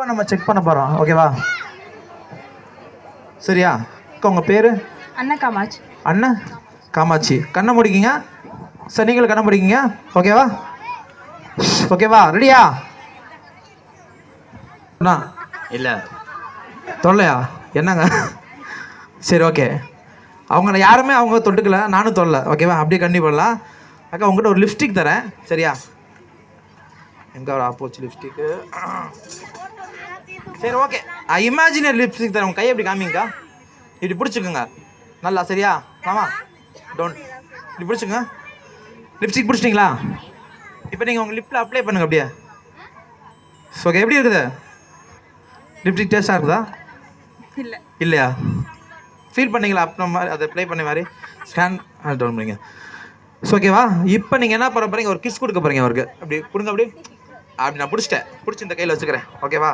தெளிவாக நம்ம செக் பண்ண போகிறோம். ஓகேவா? சரியா? அக்கா உங்கள் பேர்? அண்ணா காமாட்சி. அண்ணா காமாட்சி. கண்ணை முடிக்கிங்க சார், நீங்களும் கண்ணை முடிக்கிங்க. ஓகேவா? ஓகேவா? ரெடியா? அண்ணா இல்லை தொல்லையா? என்னங்க? சரி ஓகே. அவங்க யாருமே அவங்க தொட்டுக்கல, நானும் தொல்லை. ஓகேவா? அப்படியே கண்டிப்பாக பண்ணலாம். அக்கா உங்கள்கிட்ட ஒரு லிப்ஸ்டிக் தரேன். சரியா? எங்கே ஒரு ஆப்போச்சு லிப்ஸ்டிக்கு? சரி ஓகே. இமேஜினரி லிப்ஸ்டிக் தரேன். உங்கள் கையை எப்படி காமிங்கக்கா? இப்படி பிடிச்சிக்கோங்க நல்லா. சரியா மாமா? டோன்ட் இப்படி பிடிச்சிங்க. லிப்ஸ்டிக் பிடிச்சிட்டிங்களா? இப்போ நீங்கள் உங்கள் லிப்பில் அப்ளை பண்ணுங்க அப்படியே. ஓகே. எப்படி இருக்குது லிப்ஸ்டிக்? டேஸ்ட்டாக இருக்குதா? இல்லை இல்லையா? ஃபீல் பண்ணிங்களா அப்புறம் மாதிரி அதை ப்ளே பண்ண மாதிரி? ஸ்கேன் டவுன் பண்ணிங்க. ஓகேவா? இப்போ நீங்கள் என்ன பண்ண போகிறீங்க? ஒரு கிஸ் கொடுக்க போகிறீங்க அவருக்கு. அப்படி கொடுங்க. அப்படி நான் பிடிச்சிட்டேன். பிடிச்சி இந்த கையில் வச்சுக்கிறேன். ஓகேவா?